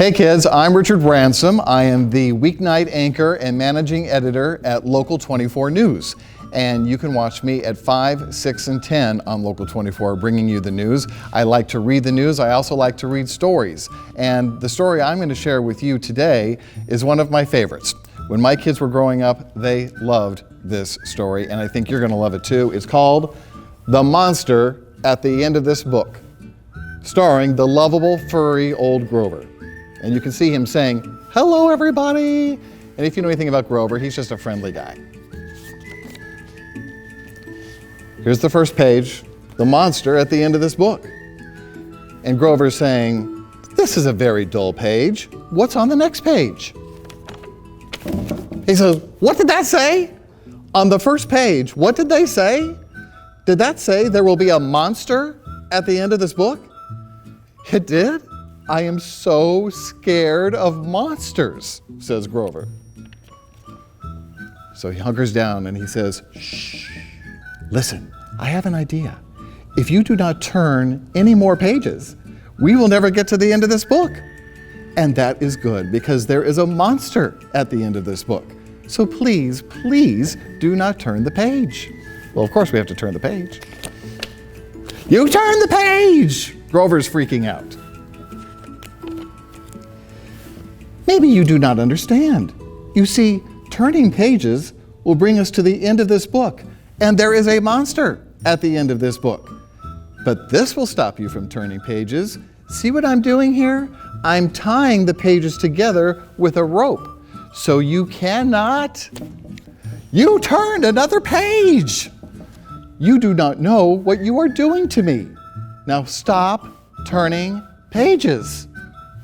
Hey kids, I'm Richard Ransom. I am the weeknight anchor and managing editor at Local 24 News. And you can watch me at 5, 6, and 10 on Local 24, bringing you the news. I like to read the news. I also like to read stories. And the story I'm going to share with you today is one of my favorites. When my kids were growing up, they loved this story, and I think you're going to love it too. It's called The Monster at the End of This Book, starring the lovable, furry old Grover. And you can see him saying, "Hello, everybody." And if you know anything about Grover, he's just a friendly guy. Here's the first page, the monster at the end of this book. And Grover's saying, "This is a very dull page. What's on the next page?" He says, "What did that say? On the first page, what did they say? Did that say there will be a monster at the end of this book?" "It did? I am so scared of monsters," says Grover. So he hunkers down and he says, "Shh, listen, I have an idea. If you do not turn any more pages, we will never get to the end of this book. And that is good because there is a monster at the end of this book. So please, please do not turn the page." Well, of course we have to turn the page. "You turn the page!" Grover's freaking out. "Maybe you do not understand. You see, turning pages will bring us to the end of this book, and there is a monster at the end of this book. But this will stop you from turning pages. See what I'm doing here? I'm tying the pages together with a rope, so you cannot. You turned another page! You do not know what you are doing to me. Now stop turning pages."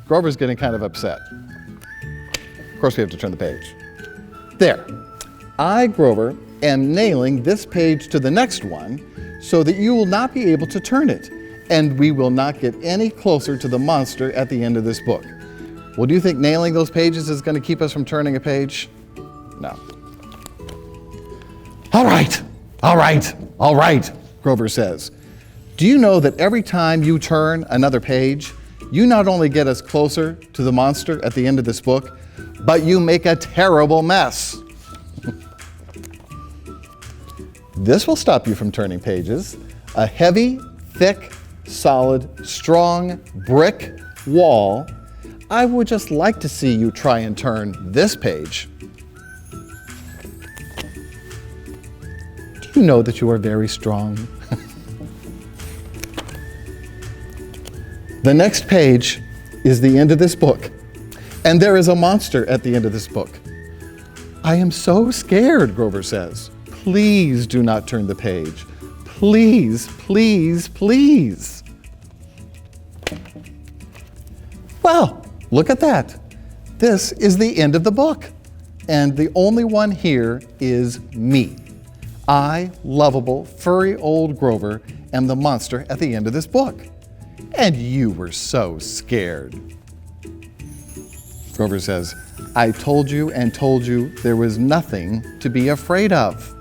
Grover's getting kind of upset. Of course we have to turn the page. There. I, Grover, am nailing this page to the next one so that you will not be able to turn it, and we will not get any closer to the monster at the end of this book. Well, do you think nailing those pages is going to keep us from turning a page? No. All right, Grover says. "Do you know that every time you turn another page, you not only get us closer to the monster at the end of this book, but you make a terrible mess. This will stop you from turning pages. A heavy, thick, solid, strong brick wall. I would just like to see you try and turn this page. Do you know that you are very strong?" The next page is the end of this book, and there is a monster at the end of this book. "I am so scared," Grover says. "Please do not turn the page. Please, please, please." Well, look at that. This is the end of the book, and the only one here is me. I, lovable, furry old Grover, am the monster at the end of this book. And you were so scared. Grover says, "I told you and told you there was nothing to be afraid of."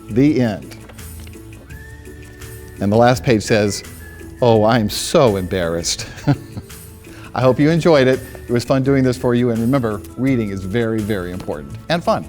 The end. And the last page says, "Oh, I'm so embarrassed." I hope you enjoyed it. It was fun doing this for you. And remember, reading is very, very important and fun.